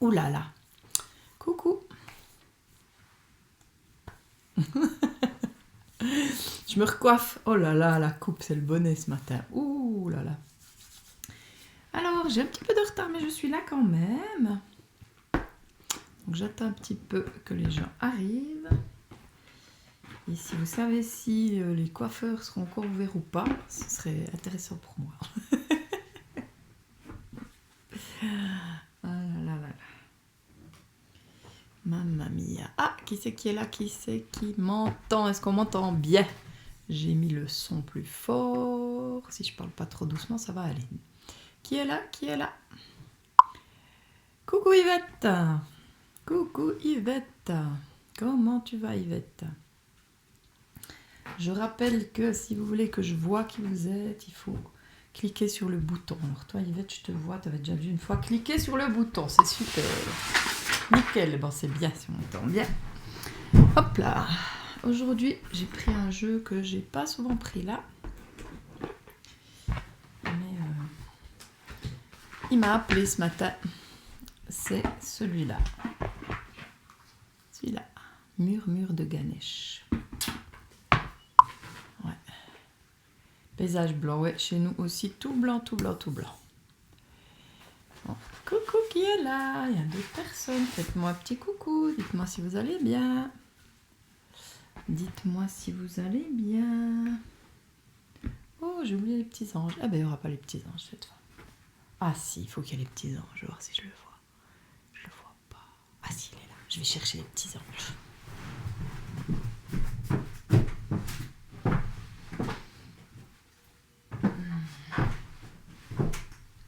Ouh là là. Coucou. Je me recoiffe. Oh là là, la coupe, c'est le bonnet ce matin. Ouh là là. Alors, j'ai un petit peu de retard, mais je suis là quand même. Donc, j'attends un petit peu que les gens arrivent. Et si vous savez si les coiffeurs seront encore ouverts ou pas, ce serait intéressant pour moi. Ah là là là là. Mamma mia. Ah, qui c'est qui est là? Qui c'est qui m'entend? Est-ce qu'on m'entend bien? J'ai mis le son plus fort. Si je parle pas trop doucement, ça va aller. Qui est là? Qui est là? Coucou Yvette. Coucou Yvette. Comment tu vas Yvette? Je rappelle que si vous voulez que je vois qui vous êtes, il faut cliquer sur le bouton. Alors toi Yvette, je te vois, tu avais déjà vu une fois. Cliquez sur le bouton, c'est super. Nickel, bon c'est bien si on entend bien. Hop là. Aujourd'hui, j'ai pris un jeu que j'ai pas souvent pris là. Mais il m'a appelé ce matin. C'est celui-là. Celui-là. Murmure de Ganesh. Ouais. Paysage blanc, ouais, chez nous aussi, tout blanc, tout blanc, tout blanc. Bon. Coucou qui est là? Il y a d'autres personnes. Faites-moi un petit coucou. Dites-moi si vous allez bien. Dites-moi si vous allez bien. Oh, j'ai oublié les petits anges. Ah ben, il n'y aura pas les petits anges cette fois. Ah si, il faut qu'il y ait les petits anges. Je vais voir si je le vois. Je le vois pas. Ah si, il est là. Je vais chercher les petits anges.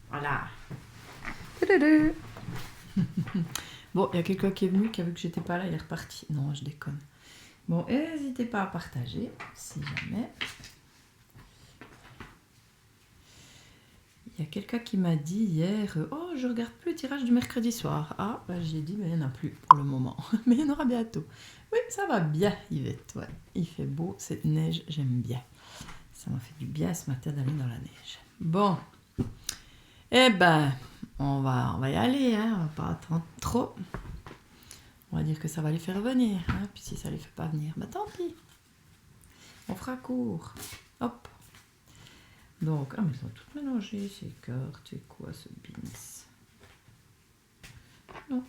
Voilà. Bon, il y a quelqu'un qui est venu, qui a vu que j'étais pas là, il est reparti. Non, je déconne. Bon, n'hésitez pas à partager, si jamais. Il y a quelqu'un qui m'a dit hier, oh, je regarde plus le tirage du mercredi soir. Ah, bah, j'ai dit, mais il n'y en a plus pour le moment. Mais il y en aura bientôt. Oui, ça va bien, Yvette. Ouais, il fait beau, cette neige, j'aime bien. Ça m'a fait du bien ce matin d'aller dans la neige. Bon, eh ben, on va y aller, hein. On va pas attendre trop. On va dire que ça va les faire venir, hein. Puis si ça les fait pas venir, bah tant pis. On fera court. Hop. Donc, ah mais elles sont toutes mélangées, ces cartes. C'est quoi ce beans? Non.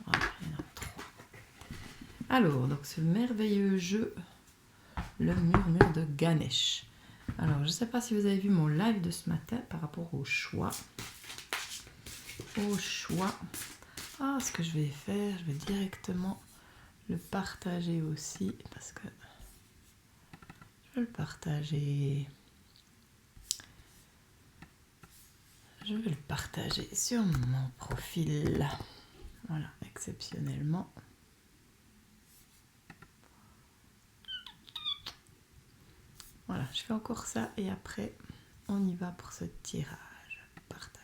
Voilà, il y en a 3. Alors, donc ce merveilleux jeu, le murmure de Ganesh. Alors, je ne sais pas si vous avez vu mon live de ce matin par rapport au choix. Ah, ce que je vais faire, je vais directement le partager aussi, parce que je vais le partager. Je vais le partager sur mon profil. Voilà, exceptionnellement. Voilà, je fais encore ça et après, on y va pour ce tirage. Partager.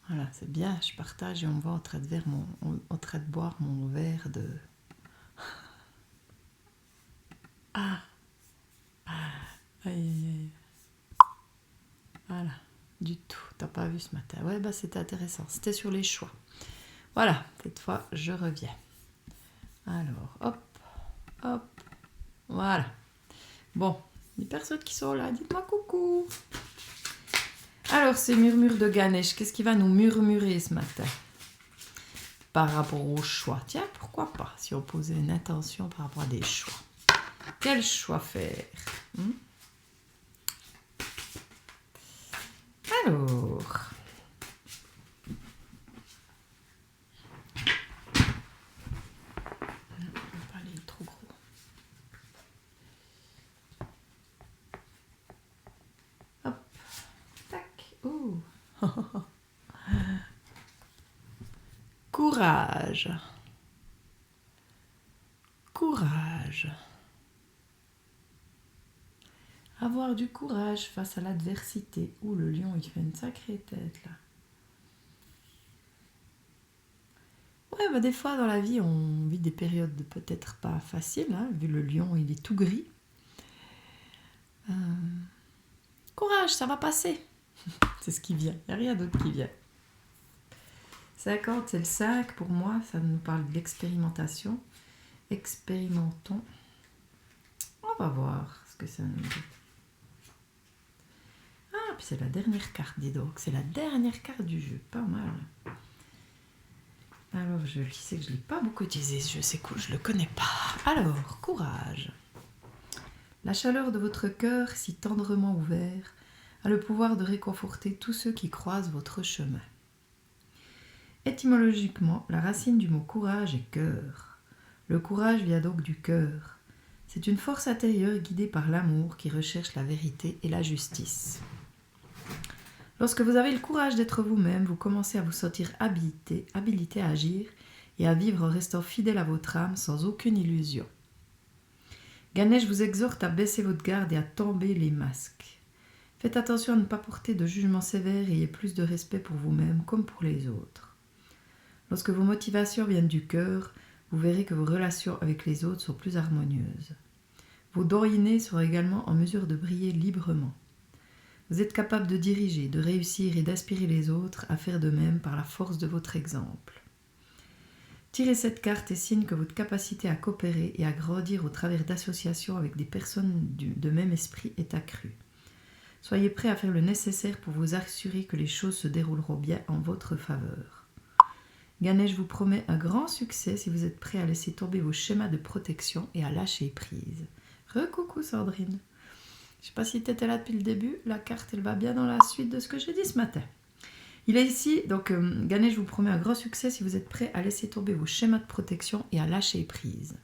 Voilà, c'est bien, je partage et on va en train de boire mon verre de... Ah, aïe, aïe, aïe. Voilà, du tout, t'as pas vu ce matin. Ouais, bah c'était intéressant, c'était sur les choix. Voilà, cette fois, je reviens. Alors, hop, hop, voilà. Bon, les personnes qui sont là, dites-moi coucou. Alors, ces murmures de Ganesh, qu'est-ce qui va nous murmurer ce matin par rapport au choix? Tiens, pourquoi pas, si on posait une intention par rapport à des choix. Quel choix faire? Alors... Non, je vais pas aller trop gros. Hop, tac, ouh. Courage. Courage. Avoir du courage face à l'adversité. Ouh, le lion, il fait une sacrée tête, là. Ouais, bah des fois dans la vie, on vit des périodes peut-être pas faciles, hein, vu le lion, il est tout gris. Courage, ça va passer. C'est ce qui vient, il n'y a rien d'autre qui vient. 50, c'est le 5, pour moi, ça nous parle de l'expérimentation. Expérimentons. On va voir ce que ça nous dit. Ah, puis c'est la dernière carte, dis donc. C'est la dernière carte du jeu, pas mal. Alors, je sais que je ne l'ai pas beaucoup utilisé, je sais que je ne le connais pas. Alors, courage. La chaleur de votre cœur, si tendrement ouvert, a le pouvoir de réconforter tous ceux qui croisent votre chemin. Étymologiquement, la racine du mot courage est cœur. Le courage vient donc du cœur. C'est une force intérieure guidée par l'amour qui recherche la vérité et la justice. Lorsque vous avez le courage d'être vous-même, vous commencez à vous sentir habilité à agir et à vivre en restant fidèle à votre âme sans aucune illusion. Ganesh vous exhorte à baisser votre garde et à tomber les masques. Faites attention à ne pas porter de jugement sévère et ayez plus de respect pour vous-même comme pour les autres. Lorsque vos motivations viennent du cœur, vous verrez que vos relations avec les autres sont plus harmonieuses. Vos dons innés seront également en mesure de briller librement. Vous êtes capable de diriger, de réussir et d'inspirer les autres à faire de même par la force de votre exemple. Tirez cette carte et signe que votre capacité à coopérer et à grandir au travers d'associations avec des personnes de même esprit est accrue. Soyez prêts à faire le nécessaire pour vous assurer que les choses se dérouleront bien en votre faveur. Ganesh vous promet un grand succès si vous êtes prêts à laisser tomber vos schémas de protection et à lâcher prise. Recoucou Sandrine. Je ne sais pas si tu étais là depuis le début, la carte elle va bien dans la suite de ce que j'ai dit ce matin. Il est ici, donc Ganesh vous promet un grand succès si vous êtes prêts à laisser tomber vos schémas de protection et à lâcher prise.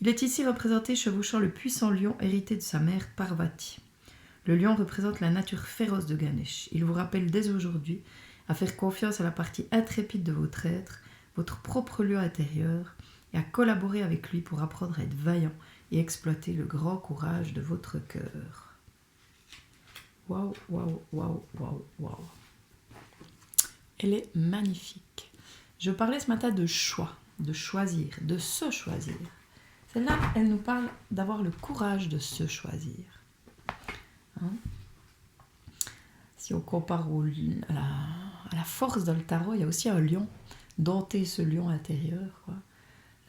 Il est ici représenté chevauchant le puissant lion hérité de sa mère Parvati. Le lion représente la nature féroce de Ganesh. Il vous rappelle dès aujourd'hui à faire confiance à la partie intrépide de votre être, votre propre lion intérieur, et à collaborer avec lui pour apprendre à être vaillant et exploiter le grand courage de votre cœur. Waouh, waouh, waouh, waouh, waouh. Elle est magnifique. Je parlais ce matin de choix, de choisir, de se choisir. Celle-là, elle nous parle d'avoir le courage de se choisir. Hein? Si on compare à la force dans le tarot, il y a aussi un lion. Dompter ce lion intérieur, quoi.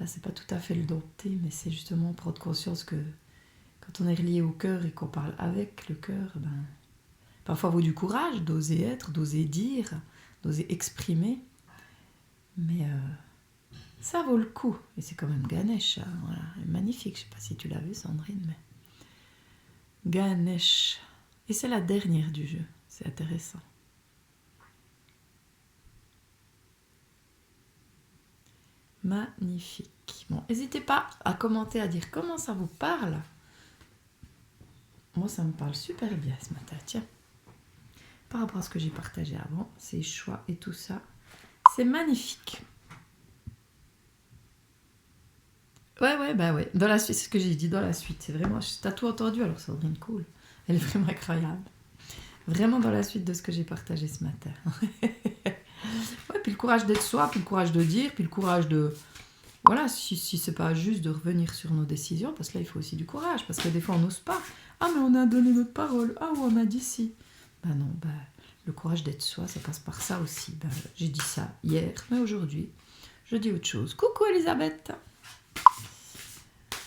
Là, c'est pas tout à fait le dompter, mais c'est justement prendre conscience que quand on est relié au cœur et qu'on parle avec le cœur, parfois il faut du courage d'oser être, d'oser dire, d'oser exprimer. Mais ça vaut le coup. Et c'est quand même Ganesh, hein, voilà. Magnifique, je sais pas si tu l'as vu Sandrine, mais Ganesh. Et c'est la dernière du jeu, c'est intéressant. Magnifique. Bon, n'hésitez pas à commenter, à dire comment ça vous parle. Moi, ça me parle super bien ce matin, tiens. Par rapport à ce que j'ai partagé avant, ces choix et tout ça, c'est magnifique. Ouais. Dans la suite, c'est ce que j'ai dit dans la suite. C'est vraiment, t'as tout entendu alors Sandrine, cool. Elle est vraiment incroyable. Vraiment dans la suite de ce que j'ai partagé ce matin. Ouais, puis le courage d'être soi, puis le courage de dire, puis le courage de... Voilà, si c'est pas juste de revenir sur nos décisions, parce que là, il faut aussi du courage, parce que des fois, on n'ose pas. Ah, mais on a donné notre parole. Ah, ou on a dit si. Non, le courage d'être soi, ça passe par ça aussi. J'ai dit ça hier, mais aujourd'hui, je dis autre chose. Coucou Elisabeth.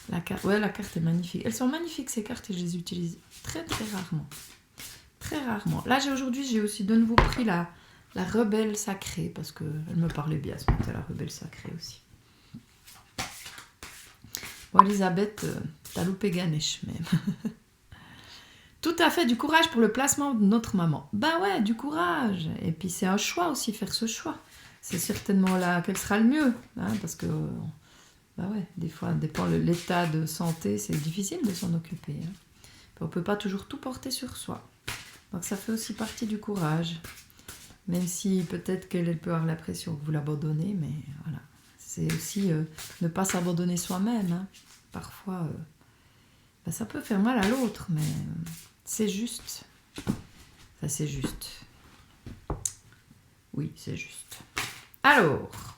La carte est magnifique. Elles sont magnifiques, ces cartes, et je les utilise très, très rarement. Très rarement. Là, aujourd'hui, j'ai aussi de nouveau pris la rebelle sacrée, parce qu'elle me parlait bien ce matin, la rebelle sacrée aussi. Bon, Elisabeth, t'as loupé Ganesh même. Tout à fait, du courage pour le placement de notre maman. Ouais, du courage. Et puis c'est un choix aussi, faire ce choix. C'est certainement là quel sera le mieux, hein, parce que des fois, dépend l'état de santé, c'est difficile de s'en occuper. Hein. On ne peut pas toujours tout porter sur soi. Donc ça fait aussi partie du courage. Même si peut-être qu'elle peut avoir l'impression que vous l'abandonnez, mais voilà. C'est aussi ne pas s'abandonner soi-même. Hein. Parfois, ça peut faire mal à l'autre, mais c'est juste. Enfin, c'est juste. Oui, c'est juste. Alors,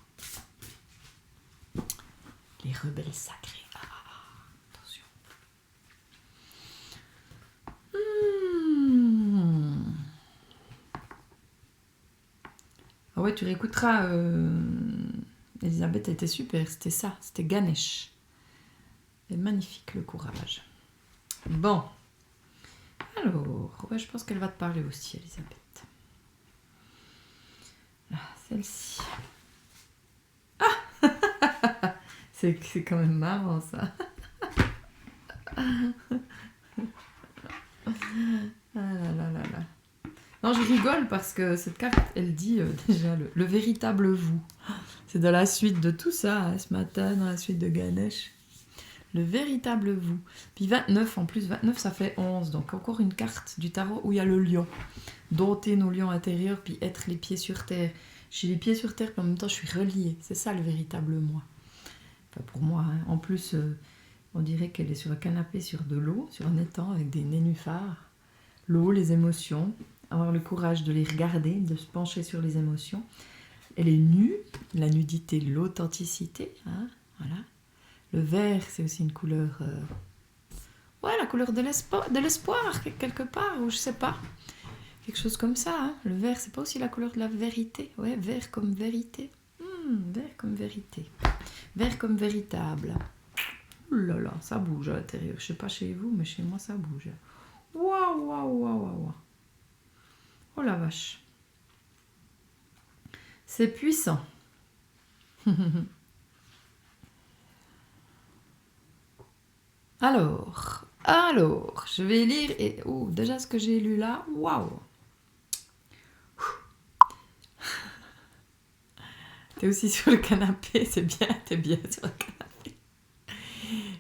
les rebelles sacrés. Attention. Ah ouais, tu réécouteras. Elisabeth était super, c'était ça, c'était Ganesh. Et magnifique le courage. Bon. Alors, ouais, je pense qu'elle va te parler aussi, Elisabeth. Là, celle-ci. Ah c'est quand même marrant, ça. Ah là là là là. Non, je rigole parce que cette carte, elle dit déjà le véritable vous. C'est dans la suite de tout ça, hein, ce matin, dans la suite de Ganesh. Le véritable vous. Puis 29, en plus, 29, ça fait 11. Donc encore une carte du tarot où il y a le lion. Dompter nos lions intérieurs, puis être les pieds sur terre. J'ai les pieds sur terre, puis en même temps, je suis reliée. C'est ça le véritable moi. Enfin, pour moi, hein. En plus, on dirait qu'elle est sur un canapé, sur de l'eau, sur un étang, avec des nénuphars. L'eau, les émotions. Avoir le courage de les regarder, de se pencher sur les émotions. Elle est nue, la nudité, l'authenticité. Hein, voilà. Le vert, c'est aussi une couleur... ouais, la couleur de l'espoir, quelque part, ou je sais pas. Quelque chose comme ça. Hein. Le vert, c'est pas aussi la couleur de la vérité. Ouais, vert comme vérité. Vert comme vérité. Vert comme véritable. Ouh là là, ça bouge à l'intérieur. Je sais pas chez vous, mais chez moi, ça bouge. Waouh, waouh, waouh, waouh. Oh la vache. C'est puissant. Alors, je vais lire et... Oh, déjà ce que j'ai lu là, waouh. T'es aussi sur le canapé, c'est bien, t'es bien sur le canapé.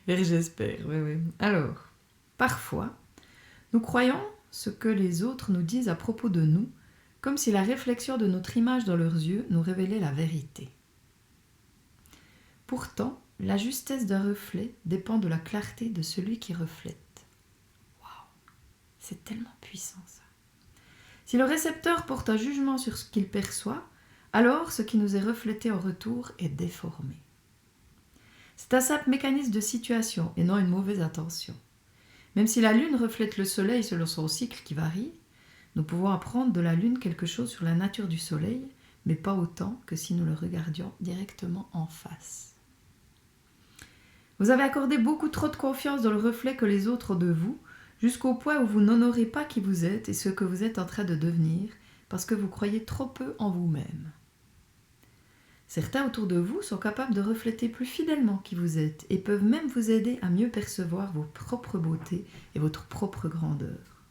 Et j'espère, oui. Alors, parfois, nous croyons ce que les autres nous disent à propos de nous, comme si la réflexion de notre image dans leurs yeux nous révélait la vérité. Pourtant, la justesse d'un reflet dépend de la clarté de celui qui reflète. Waouh, c'est tellement puissant ça. Si le récepteur porte un jugement sur ce qu'il perçoit, alors ce qui nous est reflété en retour est déformé. C'est un simple mécanisme de situation et non une mauvaise intention. Même si la Lune reflète le Soleil selon son cycle qui varie, nous pouvons apprendre de la Lune quelque chose sur la nature du Soleil, mais pas autant que si nous le regardions directement en face. Vous avez accordé beaucoup trop de confiance dans le reflet que les autres ont de vous, jusqu'au point où vous n'honorez pas qui vous êtes et ce que vous êtes en train de devenir, parce que vous croyez trop peu en vous-même. Certains autour de vous sont capables de refléter plus fidèlement qui vous êtes et peuvent même vous aider à mieux percevoir vos propres beautés et votre propre grandeur.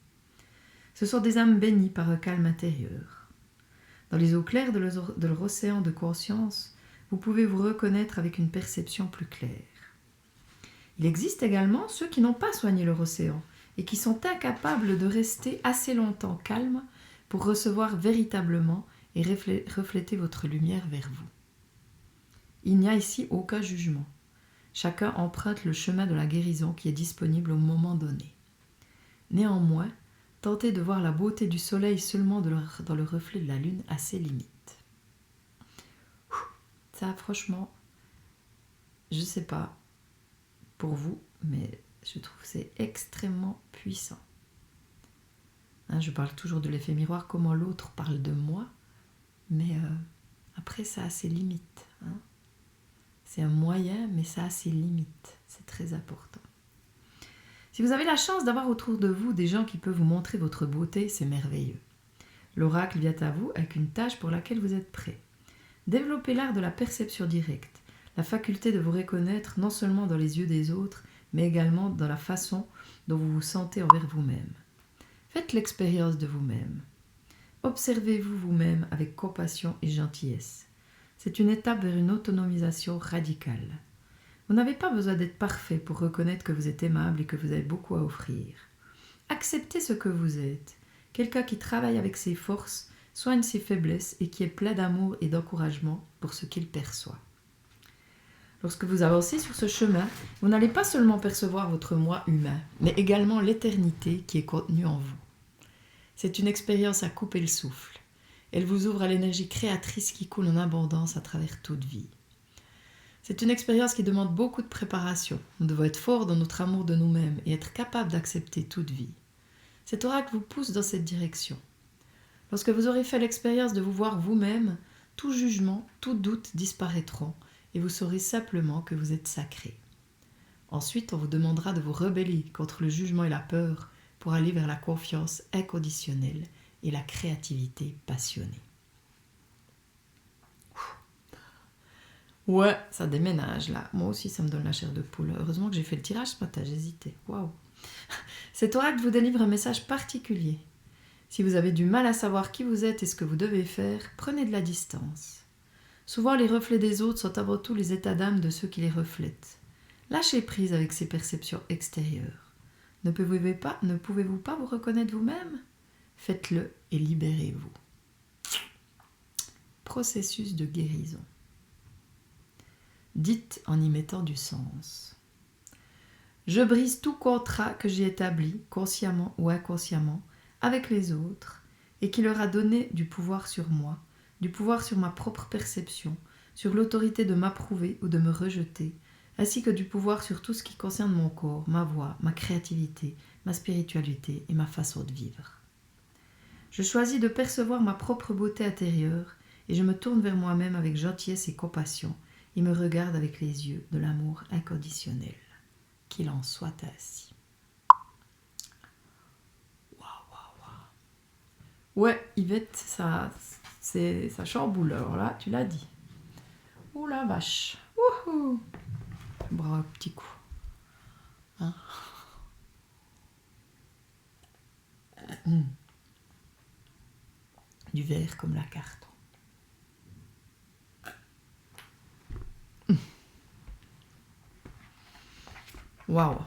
Ce sont des âmes bénies par un calme intérieur. Dans les eaux claires de leur océan de conscience, vous pouvez vous reconnaître avec une perception plus claire. Il existe également ceux qui n'ont pas soigné leur océan et qui sont incapables de rester assez longtemps calmes pour recevoir véritablement et refléter votre lumière vers vous. Il n'y a ici aucun jugement. Chacun emprunte le chemin de la guérison qui est disponible au moment donné. Néanmoins, tenter de voir la beauté du soleil seulement dans le reflet de la lune a ses limites. Ça, franchement, je sais pas pour vous, mais je trouve que c'est extrêmement puissant. Hein, je parle toujours de l'effet miroir, comment l'autre parle de moi, mais après ça a ses limites. Hein. C'est un moyen, mais ça a ses limites. C'est très important. Si vous avez la chance d'avoir autour de vous des gens qui peuvent vous montrer votre beauté, c'est merveilleux. L'oracle vient à vous avec une tâche pour laquelle vous êtes prêt. Développez l'art de la perception directe, la faculté de vous reconnaître non seulement dans les yeux des autres, mais également dans la façon dont vous vous sentez envers vous-même. Faites l'expérience de vous-même. Observez-vous vous-même avec compassion et gentillesse. C'est une étape vers une autonomisation radicale. Vous n'avez pas besoin d'être parfait pour reconnaître que vous êtes aimable et que vous avez beaucoup à offrir. Acceptez ce que vous êtes. Quelqu'un qui travaille avec ses forces, soigne ses faiblesses et qui est plein d'amour et d'encouragement pour ce qu'il perçoit. Lorsque vous avancez sur ce chemin, vous n'allez pas seulement percevoir votre moi humain, mais également l'éternité qui est contenue en vous. C'est une expérience à couper le souffle. Elle vous ouvre à l'énergie créatrice qui coule en abondance à travers toute vie. C'est une expérience qui demande beaucoup de préparation. Nous devons être forts dans notre amour de nous-mêmes et être capables d'accepter toute vie. Cet oracle vous pousse dans cette direction. Lorsque vous aurez fait l'expérience de vous voir vous-même, tout jugement, tout doute disparaîtront et vous saurez simplement que vous êtes sacré. Ensuite, on vous demandera de vous rebeller contre le jugement et la peur pour aller vers la confiance inconditionnelle et la créativité passionnée. Ouais, ça déménage là. Moi aussi, ça me donne la chair de poule. Heureusement que j'ai fait le tirage ce matin, j'hésitais. Waouh. Cet oracle vous délivre un message particulier. Si vous avez du mal à savoir qui vous êtes et ce que vous devez faire, prenez de la distance. Souvent, les reflets des autres sont avant tout les états d'âme de ceux qui les reflètent. Lâchez prise avec ces perceptions extérieures. Ne pouvez-vous pas vous reconnaître vous-même ? Faites-le et libérez-vous. Processus de guérison. Dites en y mettant du sens. Je brise tout contrat que j'ai établi, consciemment ou inconsciemment, avec les autres et qui leur a donné du pouvoir sur moi, du pouvoir sur ma propre perception, sur l'autorité de m'approuver ou de me rejeter, ainsi que du pouvoir sur tout ce qui concerne mon corps, ma voix, ma créativité, ma spiritualité et ma façon de vivre. Je choisis de percevoir ma propre beauté intérieure et je me tourne vers moi-même avec gentillesse et compassion et me regarde avec les yeux de l'amour inconditionnel. Qu'il en soit ainsi. Ouais, Yvette, ça chamboule, alors là, tu l'as dit. Ouh la vache. Wouhou. Bravo, petit coup. Hein. Du vert comme la carte. Waouh.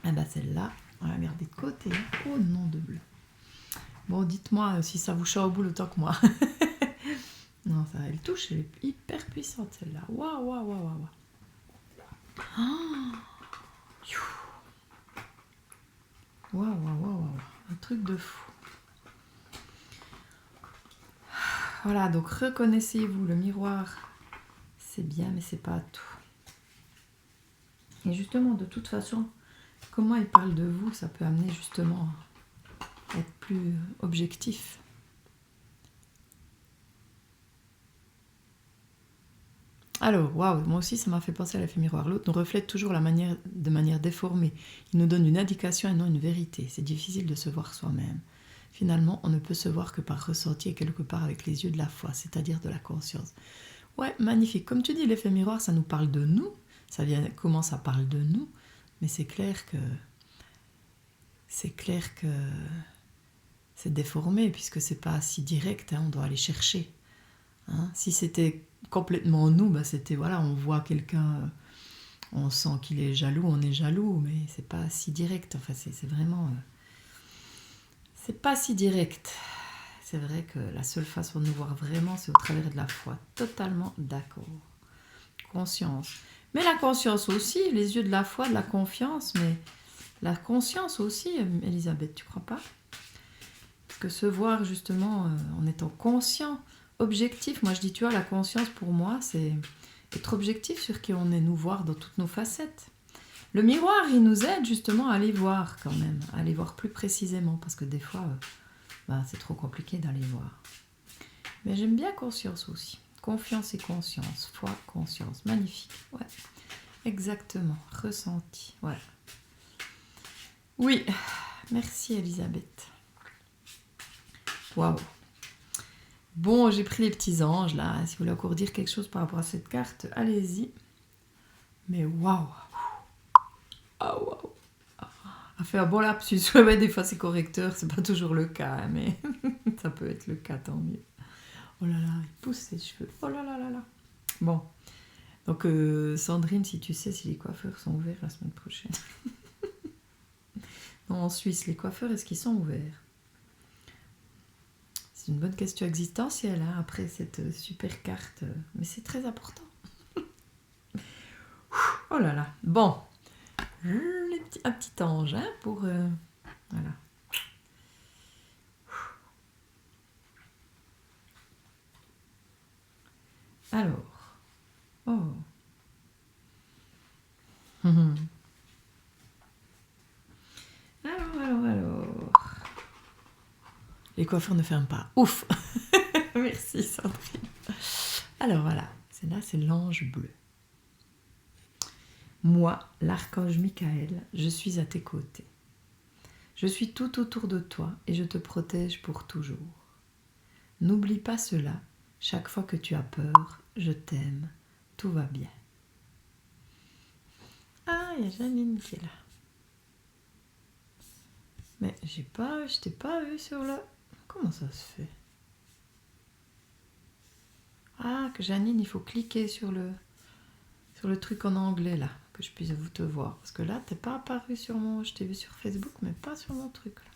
Eh ben celle-là, on va la garder de côté. Oh nom de bleu. Bon, dites-moi si ça vous chamboule autant que moi. Non, ça, elle touche, elle est hyper puissante celle-là. Waouh, waouh, waouh, waouh. Waouh, waouh, waouh, waouh. Un truc de fou. Voilà, donc reconnaissez-vous, le miroir, c'est bien, mais c'est pas tout. Et justement, de toute façon, comment il parle de vous, ça peut amener justement à être plus objectif. Alors, waouh, moi aussi ça m'a fait penser à l'effet miroir. L'autre nous reflète toujours de manière déformée. Il nous donne une indication et non une vérité. C'est difficile de se voir soi-même. Finalement, on ne peut se voir que par ressenti et quelque part avec les yeux de la foi, c'est-à-dire de la conscience. Ouais, magnifique. Comme tu dis, l'effet miroir, ça nous parle de nous. Comment ça parle de nous. Mais c'est clair que c'est déformé puisque c'est pas si direct, hein, on doit aller chercher. Hein. Si c'était complètement nous, bah c'était voilà, on voit quelqu'un, on sent qu'il est jaloux, on est jaloux, mais c'est pas si direct. Enfin, c'est vraiment, c'est pas si direct. C'est vrai que la seule façon de nous voir vraiment, c'est au travers de la foi. Totalement d'accord. Conscience. Mais la conscience aussi, les yeux de la foi, de la confiance, mais la conscience aussi, Elisabeth, tu crois pas ? Parce que se voir justement en étant conscient, objectif, moi je dis, tu vois, la conscience pour moi, c'est être objectif sur qui on est, nous voir dans toutes nos facettes. Le miroir, il nous aide justement à aller voir quand même, à aller voir plus précisément, parce que des fois, c'est trop compliqué d'aller voir. Mais j'aime bien conscience aussi. Confiance et conscience, foi, conscience, magnifique, ouais, exactement, ressenti, ouais. Oui, merci Elisabeth. Waouh. Bon, j'ai pris les petits anges là. Si vous voulez encore dire quelque chose par rapport à cette carte, allez-y. Mais waouh. Ah waouh. A fait un bon lapsus. Ouais, des fois c'est correcteur, c'est pas toujours le cas, hein, mais ça peut être le cas, tant mieux. Oh là là, il pousse ses cheveux. Oh là là là là. Bon. Donc Sandrine, si tu sais si les coiffeurs sont ouverts la semaine prochaine. Non, en Suisse, les coiffeurs, est-ce qu'ils sont ouverts ? C'est une bonne question existentielle, hein, après cette super carte. Mais c'est très important. Oh là là. Bon. Un petit ange, hein, pour... voilà. Alors, Oh. Alors. Les coiffeurs ne ferment pas. Ouf. Merci Sandrine. Alors voilà, c'est l'ange bleu. Moi, l'archange Michael, je suis à tes côtés. Je suis tout autour de toi et je te protège pour toujours. N'oublie pas cela, chaque fois que tu as peur, je t'aime, tout va bien. Ah, il y a Janine qui est là. Mais je t'ai pas vu sur le... Comment ça se fait? Ah, que Janine, il faut cliquer sur le truc en anglais là, que je puisse vous te voir. Parce que là, t'es pas apparu sur mon... Je t'ai vu sur Facebook, mais pas sur mon truc là.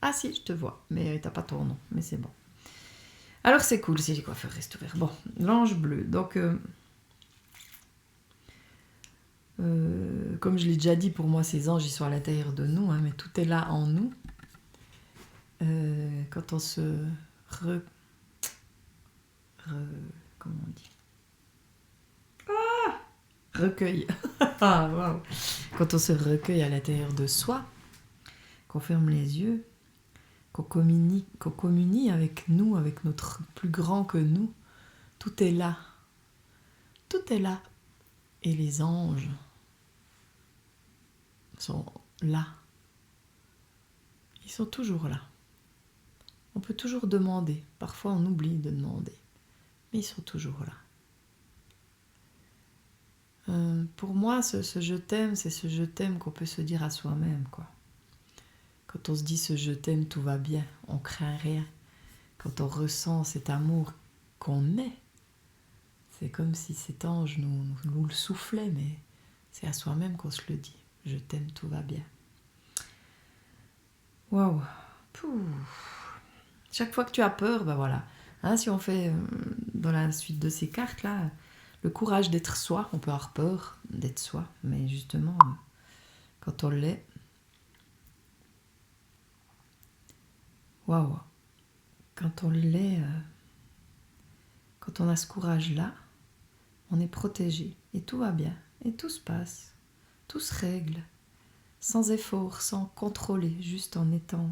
Ah si, je te vois, mais t'as pas ton nom, mais c'est bon. Alors c'est cool si les coiffeurs restent ouverts. Bon, l'ange bleu, donc... comme je l'ai déjà dit, pour moi, ces anges, ils sont à l'intérieur de nous, hein, mais tout est là en nous. Quand on se... comment on dit? Recueille. Ah, wow. Quand on se recueille à l'intérieur de soi, qu'on ferme les yeux, qu'on communie avec nous, avec notre plus grand que nous, tout est là. Tout est là. Et les anges sont là. Ils sont toujours là. On peut toujours demander. Parfois, on oublie de demander. Mais ils sont toujours là. Pour moi, ce je t'aime, c'est ce je t'aime qu'on peut se dire à soi-même, quoi. Quand on se dit ce je t'aime, tout va bien, on craint rien. Quand on ressent cet amour qu'on est, c'est comme si cet ange nous le soufflait, mais c'est à soi-même qu'on se le dit. Je t'aime, tout va bien. Waouh. Chaque fois que tu as peur, ben voilà. Hein, si on fait dans la suite de ces cartes là, le courage d'être soi, on peut avoir peur d'être soi, mais justement, quand on l'est, waouh, quand on l'est, quand on a ce courage-là, on est protégé et tout va bien et tout se passe, tout se règle, sans effort, sans contrôler, juste en étant,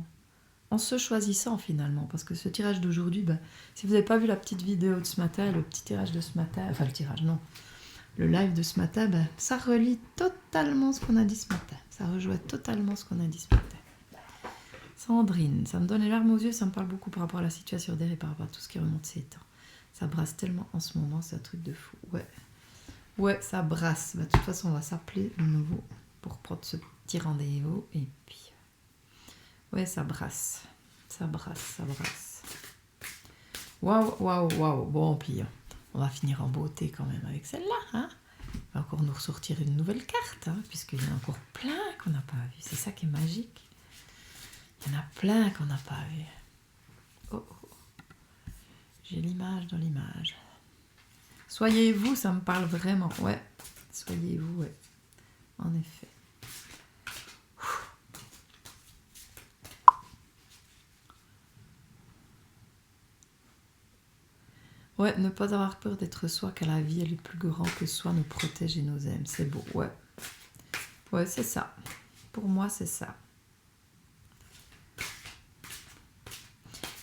en se choisissant finalement, parce que ce tirage d'aujourd'hui, ben, si vous n'avez pas vu la petite vidéo de ce matin, le petit tirage de ce matin, enfin le tirage non, le live de ce matin, ben, ça relie totalement ce qu'on a dit ce matin, ça rejoint totalement ce qu'on a dit ce matin. Sandrine, ça me donne les larmes aux yeux, ça me parle beaucoup par rapport à la situation d'air et par rapport à tout ce qui remonte ces temps. Ça brasse tellement en ce moment, c'est un truc de fou. Ouais, ça brasse. Bah, de toute façon, on va s'appeler de nouveau pour prendre ce petit rendez-vous. Et puis, ouais, ça brasse. Ça brasse. Waouh. Bon, puis, on va finir en beauté quand même avec celle-là. Hein, on va encore nous ressortir une nouvelle carte, hein, puisqu'il y en a encore plein qu'on n'a pas vu. C'est ça qui est magique. Il y en a plein qu'on n'a pas vu. Oh. J'ai l'image dans l'image. Soyez-vous, ça me parle vraiment. Ouais, soyez-vous, ouais. En effet. Ouais, ne pas avoir peur d'être soi, car la vie, elle est plus grande que soi, nous protège et nous aime. C'est beau, ouais. Ouais, c'est ça. Pour moi, c'est ça.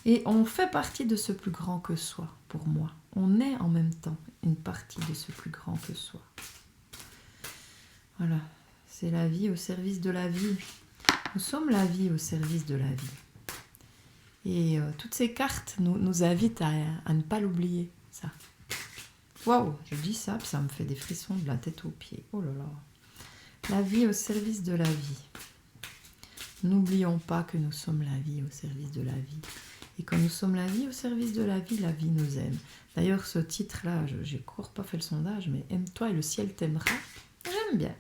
Et on fait partie de ce plus grand que soi, pour moi. On est en même temps une partie de ce plus grand que soi. Voilà, c'est la vie au service de la vie. Nous sommes la vie au service de la vie. Et toutes ces cartes nous invitent à ne pas l'oublier, ça. Waouh, je dis ça, puis ça me fait des frissons de la tête aux pieds. Oh là là. La vie au service de la vie. N'oublions pas que nous sommes la vie au service de la vie. Et quand nous sommes la vie au service de la vie nous aime. D'ailleurs, ce titre-là, j'ai encore pas fait le sondage, mais aime-toi et le ciel t'aimera. J'aime bien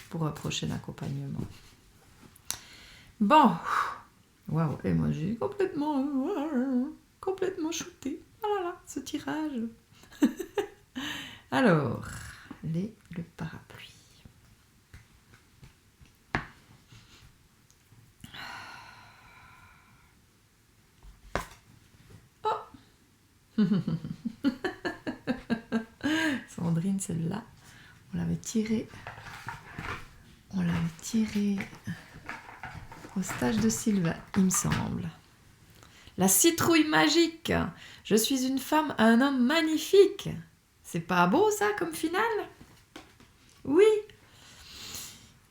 pour un prochain accompagnement. Bon, waouh, et moi j'ai complètement shooté. Voilà, ce tirage. Alors, le parapluie. Sandrine, celle-là. On l'avait tirée au stage de Sylvain, il me semble. La citrouille magique. Je suis une femme à un homme magnifique. C'est pas beau ça comme finale? Oui.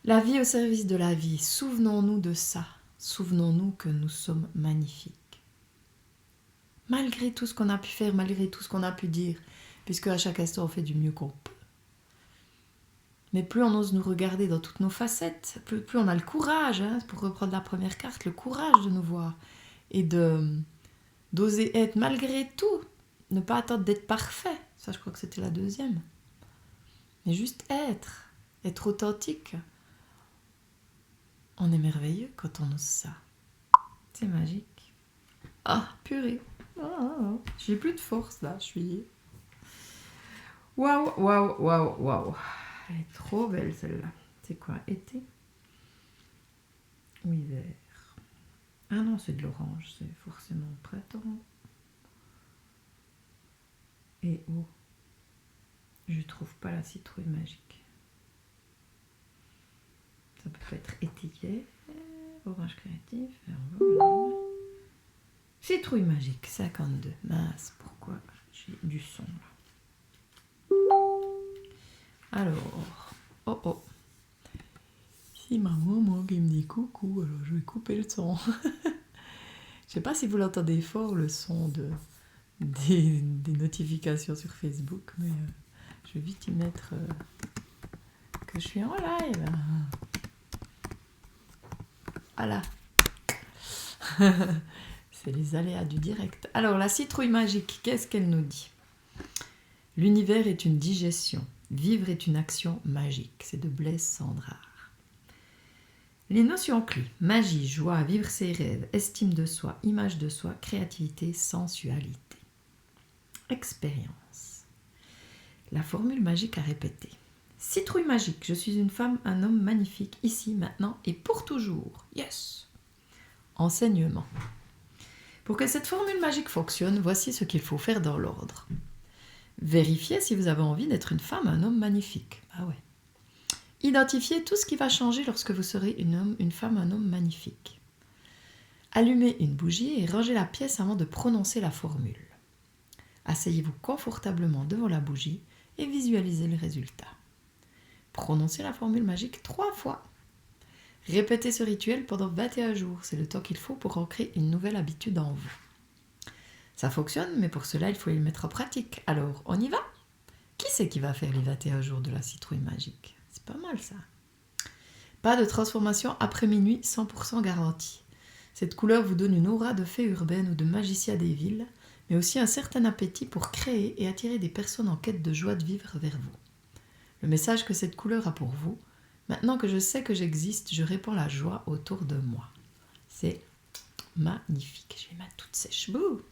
La vie au service de la vie. Souvenons-nous de ça. Souvenons-nous que nous sommes magnifiques. Malgré tout ce qu'on a pu faire, malgré tout ce qu'on a pu dire, puisque à chaque instant on fait du mieux qu'on peut. Mais plus on ose nous regarder dans toutes nos facettes, plus on a le courage, pour reprendre la première carte, le courage de nous voir et d'oser être malgré tout, ne pas attendre d'être parfait. Ça, je crois que c'était la deuxième. Mais juste être authentique. On est merveilleux quand on ose ça. C'est magique. Ah, purée. J'ai plus de force là, je suis... Waouh. Elle est trop belle celle-là. C'est quoi, été ou hiver? Ah non, c'est de l'orange, c'est forcément printemps. Et oh, je trouve pas la citrouille magique. Ça peut être été, orange créatif, voilà. Citrouille magique, 52. Mince, pourquoi j'ai du son là? Alors, oh. Si ma maman qui me dit coucou, alors je vais couper le son. Je sais pas si vous l'entendez fort, le son des notifications sur Facebook, mais je vais vite y mettre que je suis en live. Voilà. C'est les aléas du direct. Alors, la citrouille magique, qu'est-ce qu'elle nous dit? L'univers est une digestion. Vivre est une action magique. C'est de Blaise Cendrars. Les notions clés: magie, joie, vivre ses rêves, estime de soi, image de soi, créativité, sensualité. Expérience. La formule magique à répéter. Citrouille magique, je suis une femme, un homme magnifique, ici, maintenant et pour toujours. Yes! Enseignement. Pour que cette formule magique fonctionne, voici ce qu'il faut faire dans l'ordre. Vérifiez si vous avez envie d'être une femme, un homme magnifique. Ah ouais. Identifiez tout ce qui va changer lorsque vous serez une femme, un homme magnifique. Allumez une bougie et rangez la pièce avant de prononcer la formule. Asseyez-vous confortablement devant la bougie et visualisez le résultat. Prononcez la formule magique 3 fois. Répétez ce rituel pendant 21 jours. C'est le temps qu'il faut pour ancrer une nouvelle habitude en vous. Ça fonctionne, mais pour cela, il faut le mettre en pratique. Alors, on y va? Qui c'est qui va faire les 21 jours de la citrouille magique? C'est pas mal, ça. Pas de transformation après minuit, 100% garantie. Cette couleur vous donne une aura de fée urbaine ou de magicien des villes, mais aussi un certain appétit pour créer et attirer des personnes en quête de joie de vivre vers vous. Le message que cette couleur a pour vous: maintenant que je sais que j'existe, je répands la joie autour de moi. C'est magnifique. Je vais mettre toute sèche. Bouh.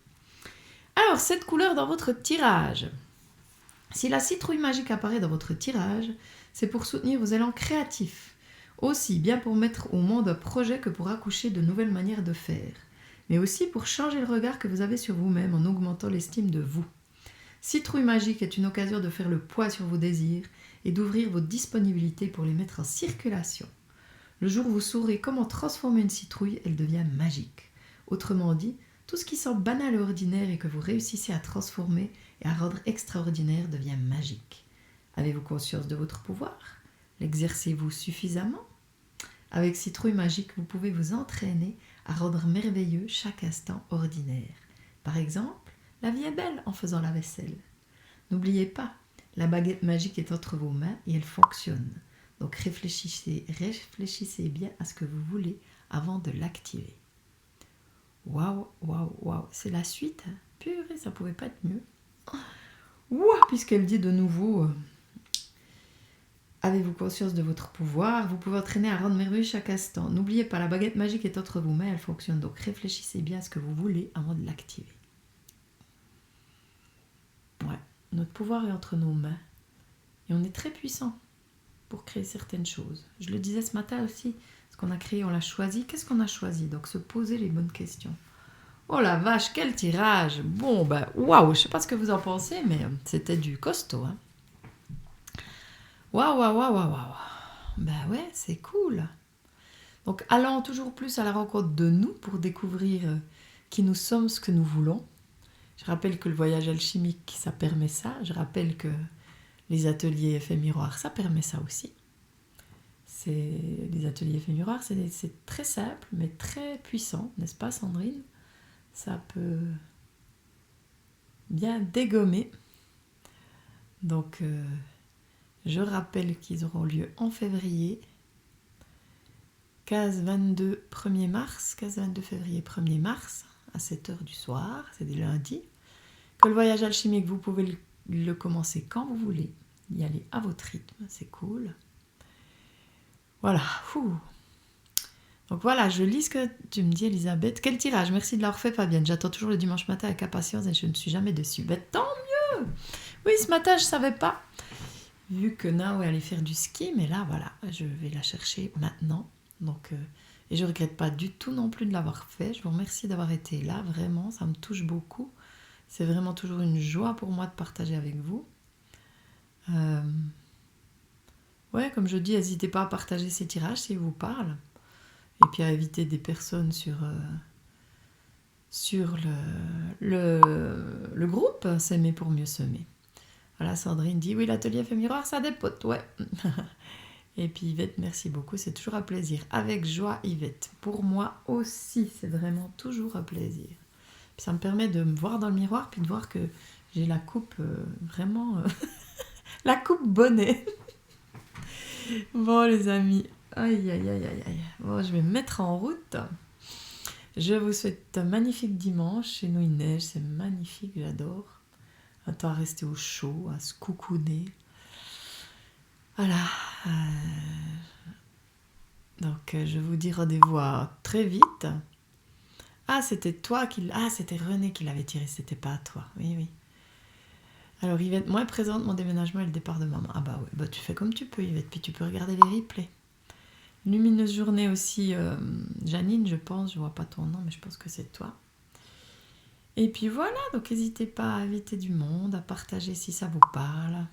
Alors, cette couleur dans votre tirage. Si la citrouille magique apparaît dans votre tirage, c'est pour soutenir vos élans créatifs. Aussi bien pour mettre au monde un projet que pour accoucher de nouvelles manières de faire. Mais aussi pour changer le regard que vous avez sur vous-même en augmentant l'estime de vous. Citrouille magique est une occasion de faire le poids sur vos désirs et d'ouvrir vos disponibilités pour les mettre en circulation. Le jour où vous saurez comment transformer une citrouille, elle devient magique. Autrement dit, tout ce qui semble banal et ordinaire et que vous réussissez à transformer et à rendre extraordinaire devient magique. Avez-vous conscience de votre pouvoir? L'exercez-vous suffisamment? Avec Citrouille magique, vous pouvez vous entraîner à rendre merveilleux chaque instant ordinaire. Par exemple, la vie est belle en faisant la vaisselle. N'oubliez pas, la baguette magique est entre vos mains et elle fonctionne. Donc réfléchissez bien à ce que vous voulez avant de l'activer. Waouh, c'est la suite. Purée, ça pouvait pas être mieux. Ouah, puisqu'elle dit de nouveau, avez-vous conscience de votre pouvoir? Vous pouvez entraîner à rendre merveilleux chaque instant. N'oubliez pas, la baguette magique est entre vos mains, elle fonctionne. Donc réfléchissez bien à ce que vous voulez avant de l'activer. Ouais, notre pouvoir est entre nos mains. Et on est très puissant pour créer certaines choses. Je le disais ce matin aussi, ce qu'on a créé, on l'a choisi. Qu'est-ce qu'on a choisi? Donc se poser les bonnes questions. Oh la vache, quel tirage! Bon, waouh, je sais pas ce que vous en pensez, mais c'était du costaud. Hein. Waouh, waouh, waouh, waouh, waouh. Ben ouais, c'est cool. Donc allons toujours plus à la rencontre de nous pour découvrir qui nous sommes, ce que nous voulons. Je rappelle que le voyage alchimique, ça permet ça. Je rappelle que les ateliers effet miroir, ça permet ça aussi. Les ateliers effet miroir, c'est très simple, mais très puissant, n'est-ce pas Sandrine? Ça peut bien dégommer. Donc, je rappelle qu'ils auront lieu en février. 15-22 1er mars, 15-22 février 1er mars, à 7h du soir, c'est des lundis. Que le voyage alchimique, vous pouvez le commencer quand vous voulez, y aller à votre rythme, c'est cool. Voilà, fou. Donc voilà, je lis ce que tu me dis, Elisabeth. Quel tirage, merci de l'avoir fait, Fabienne. J'attends toujours le dimanche matin avec impatience et je ne suis jamais déçue. Ben, tant mieux. Oui, ce matin, je ne savais pas, vu que Nao allait faire du ski, mais là, voilà, je vais la chercher maintenant. Donc, et je ne regrette pas du tout non plus de l'avoir fait. Je vous remercie d'avoir été là, vraiment, ça me touche beaucoup. C'est vraiment toujours une joie pour moi de partager avec vous. Ouais, comme je dis, n'hésitez pas à partager ces tirages s'ils vous parlent. Et puis à éviter des personnes sur le groupe S'aimer pour mieux semer. Voilà, Sandrine dit, oui, l'atelier fait miroir, ça dépote, ouais. Et puis Yvette, merci beaucoup, c'est toujours un plaisir. Avec joie, Yvette. Pour moi aussi, c'est vraiment toujours un plaisir. Puis ça me permet de me voir dans le miroir, puis de voir que j'ai la coupe vraiment... la coupe bonnet. Bon, les amis, aïe, aïe, aïe, aïe, aïe. Bon, je vais me mettre en route. Je vous souhaite un magnifique dimanche. Chez nous, il neige, c'est magnifique, j'adore. Un temps à rester au chaud, à se coucouner. Voilà. Donc, je vous dis rendez-vous à très vite. Ah, c'était toi qui... Ah, c'était René qui l'avait tiré, c'était pas à toi. Oui, oui. Alors, Yvette, moi, elle présente mon déménagement et le départ de maman. Ah bah ouais, bah tu fais comme tu peux, Yvette, puis tu peux regarder les replays. Lumineuse journée aussi, Janine, je pense, je vois pas ton nom, mais je pense que c'est toi. Et puis voilà, donc n'hésitez pas à inviter du monde, à partager si ça vous parle.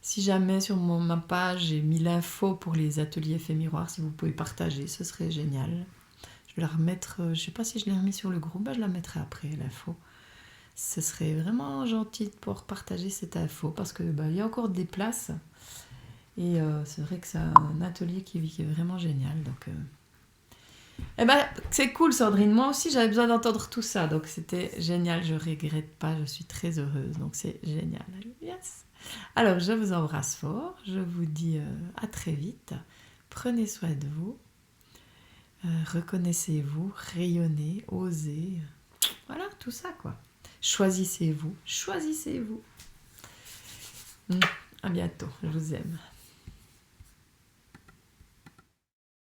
Si jamais sur ma page j'ai mis l'info pour les ateliers effets miroir, si vous pouvez partager, ce serait génial. Je vais la remettre, je sais pas si je l'ai remis sur le groupe, bah je la mettrai après l'info. Ce serait vraiment gentil de pouvoir partager cette info parce que bah, y a encore des places. Et c'est vrai que c'est un atelier qui est vraiment génial. Donc, eh ben, c'est cool, Sandrine. Moi aussi, j'avais besoin d'entendre tout ça. Donc, c'était génial. Je ne regrette pas. Je suis très heureuse. Donc, c'est génial. Yes. Alors, je vous embrasse fort. Je vous dis à très vite. Prenez soin de vous. Reconnaissez-vous. Rayonnez. Osez. Voilà, tout ça, quoi. Choisissez-vous. Choisissez-vous. À bientôt. Je vous aime.